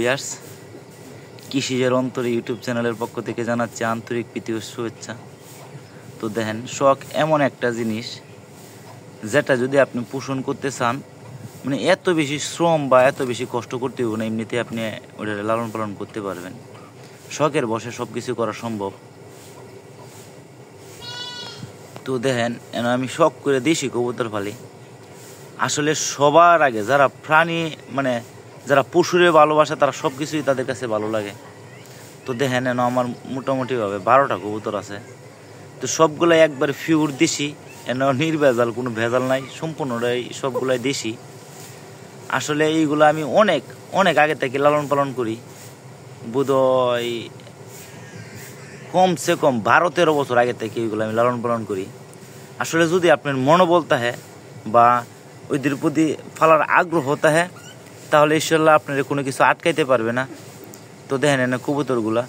Viewers, কৃষিজের অন্তরে YouTube চ্যানেলের পক্ষ থেকে জানাচ্ছি আন্তরিক প্রীতি ও শুভেচ্ছা। তো দেখেন, শখ এমন একটা জিনিস যেটা যদি আপনি পোষণ করতে চান, মানে এত বেশি শ্রম বা এত বেশি কষ্ট করতে হবে না, এমনিতে আপনি ওটা লালন পালন করতে পারবেন। শখের বসে সব কিছু করা সম্ভব। তো দেখেন, আমি শখ করে দেশি কবুতর পালি। আসলে সবার আগে যারা প্রাণী মানে যারা পশুরে ভালোবাসে তারা সব কিছুই তাদের কাছে ভালো লাগে। তো দেখেন, আমার মোটামুটিভাবে 12টা কবুতর আছে। তো সবগুলাই একবারে পিওর দেশি, নির্ভেজাল, কোনো ভেজাল নাই, সম্পূর্ণটাই সবগুলাই দেশি। আসলে এইগুলো আমি অনেক অনেক আগে থেকে লালন পালন করি। বোধহয় কমসে কম 12-13 বছর আগে থেকে এইগুলো আমি লালন পালন করি। আসলে যদি আপনার মনোবল থাকে বা ওইদের প্রতি ফালার আগ্রহ থাকে, তাহলে ইনশাল্লাহ আপনার কোনো কিছু আটকাইতে পারবে না। তো দেখেন কবুতরগুলা,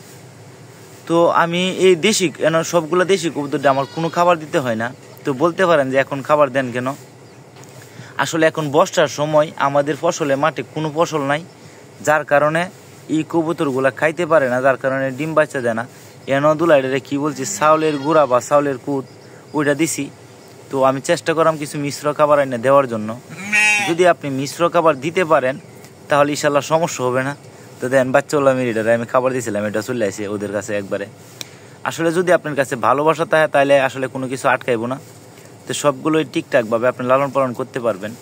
তো আমি এই দেশি সবগুলা দেশি কবুতরটা আমার কোনো খাবার দিতে হয় না। তো বলতে পারেন যে এখন খাবার দেন কেন? আসলে এখন বর্ষার সময় আমাদের ফসলে মাঠে কোনো ফসল নাই, যার কারণে এই কবুতরগুলা খাইতে পারে না, যার কারণে ডিম বাচ্চা দেয় না। দুলাইডারে কি বলছি, চাউলের গুঁড়া বা চাউলের কুদ ওইটা দিছি। তো আমি চেষ্টা করলাম কিছু মিশ্র খাবার এনে দেওয়ার জন্য। যদি আপনি মিশ্র খাবার দিতে পারেন তাহলে ইনশাল্লাহ সমস্যা হবে না। তো দেন, বাচ্চাগুলো আমি খাবার দিয়েছিলাম, এটা চলে আসে ওদের কাছে একবারে। আসলে যদি আপনার কাছে ভালোবাসা থাকে তাহলে আসলে কোনো কিছু আটকাইব না। তো সবগুলোই ঠিকঠাকভাবে আপনি লালন পালন করতে পারবেন।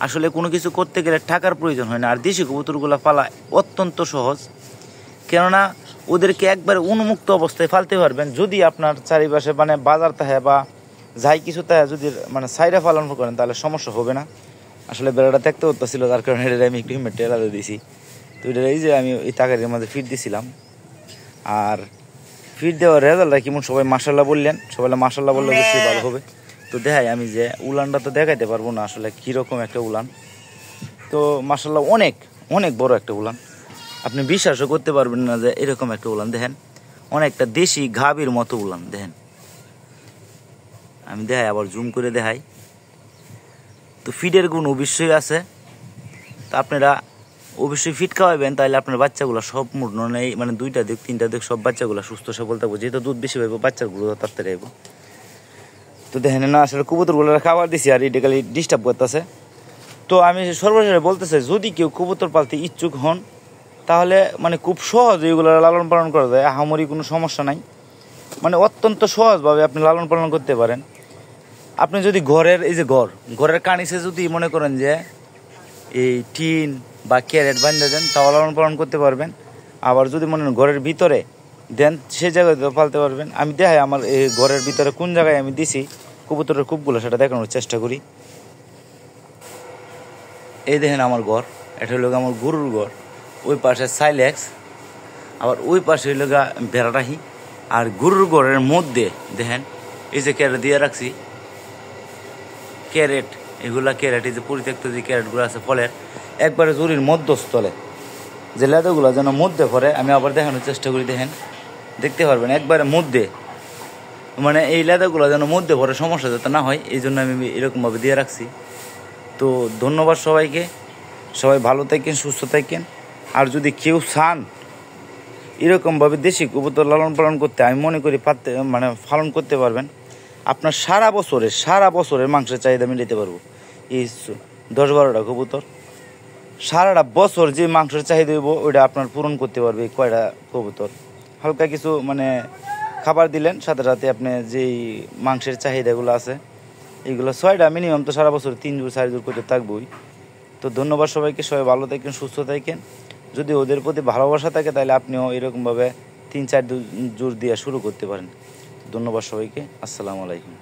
আসলে কোনো কিছু করতে গেলে টাকার প্রয়োজন হয় না। আর দেশি কবুতরগুলো পালা অত্যন্ত সহজ, কেননা ওদেরকে একবারে উন্মুক্ত অবস্থায় ফালতে পারবেন। যদি আপনার চারিপাশে মানে বাজার থাকে বা যাই কিছু থাকে, যদি মানে সাইডে পালন করেন তাহলে সমস্যা হবে না। আসলে বেড়াটা দেখতে হচ্ছিল, যার কারণে এটা আমি একটু টেলারে দিয়েছি। তো এটা এই যে আমি এই তাকারির মধ্যে ফিট দিছিলাম। আর ফিট দেওয়ার রেজাল্টটা কেমন সবাই মাশাল্লাহ বললেন, সবাই মাশাল্লাহ বললে অবশ্যই ভালো হবে। তো দেখাই, আমি যে উলানটা তো দেখাইতে পারবো না আসলে কীরকম একটা উলান। তো মাশাল্লাহ অনেক অনেক বড় একটা উলান, আপনি বিশ্বাসও করতে পারবেন না যে এরকম একটা উলান। দেখেন, অনেকটা দেশি গাভীর মতো উলান। দেখেন, আমি দেখাই, আবার জুম করে দেখাই। তো ফিডের গুণ অবশ্যই আছে। তো আপনারা অবশ্যই ফিট খাওয়াবেন, তাহলে আপনার বাচ্চাগুলো সব নেই, মানে 2টা দিক 3টা দিক সব বাচ্চাগুলো সুস্থ সবল থাকবো। যেহেতু দুধ বেশি পাইবো, বাচ্চাগুলো তাড়াতাড়ি আইব। তো দেখেন না, আসলে কবুতরগুলো খাবার দিছি আর এটা খালি ডিস্টার্ব করতেছে। তো আমি সর্বশেষে বলতে চাই, যদি কেউ কবুতর পালতে ইচ্ছুক হন তাহলে মানে খুব সহজ এগুলো লালন পালন করা যায়, আহামরি কোনো সমস্যা নাই। মানে অত্যন্ত সহজভাবে আপনি লালন পালন করতে পারেন। আপনি যদি ঘরের এই যে ঘরের কানিসে যদি মনে করেন যে এই টিন বা ক্যারেট বাঁধে দেন, তাও লালন পালন করতে পারবেন। আবার যদি মনে করেন ঘরের ভিতরে দেন, সে জায়গায় পালতে পারবেন। আমি দেখাই আমার এই ঘরের ভিতরে কোন জায়গায় আমি দিছি কবুতরের কূপগুলো, সেটা দেখানোর চেষ্টা করি। এই দেখেন আমার ঘর, এটা হলো আমার গরুর ঘর। ওই পাশে সাইলেক্স, আবার ওই পাশে হইল বেড়াটাহি। আর গরুর ঘরের মধ্যে দেখেন এই যে ক্যারেট দিয়ে রাখছি, ক্যারেট, এগুলা ক্যারেট, এই যে পরিত্যক্ত যে ক্যারেটগুলো আছে ফলের, একবারে জরির মধ্যস্থলে যে লেদাগুলো যেন মধ্যে পড়ে, আমি আবার দেখানোর চেষ্টা করি। দেখেন, দেখতে পারবেন একবারে মধ্যে, মানে এই লেদাগুলো যেন মধ্যে পড়ে, সমস্যা যাতে না হয়, এই জন্য আমি এরকমভাবে দিয়ে রাখছি। তো ধন্যবাদ সবাইকে, সবাই ভালো থাকেন, সুস্থ থাকেন। আর যদি কেউ চান এরকমভাবে দেশি কবুতর লালন পালন করতে, আমি মনে করি মানে পালন করতে পারবেন। আপনার সারা বছরের মাংসের চাহিদা মিটাতে পারবো। এই 10-12টা কবুতর সারাটা বছর যে মাংসের চাহিদা হইব ওইটা আপনার পূরণ করতে পারবে। এই কয়টা কবুতর হালকা কিছু মানে খাবার দিলেন, সাথে সাথে আপনি যেই মাংসের চাহিদাগুলো আছে এইগুলো 6টা মিনিমাম তো সারা বছর 3 জোড় 4 জোড় করতে থাকবই। তো ধন্যবাদ সবাইকে, সবাই ভালো থাকেন, সুস্থ থাকেন। যদি ওদের প্রতি ভালোবাসা থাকে তাহলে আপনিও এরকমভাবে 3-4 জোড় দিয়ে শুরু করতে পারেন। ধন্যবাদ সবাইকে, আসসালামু আলাইকুম।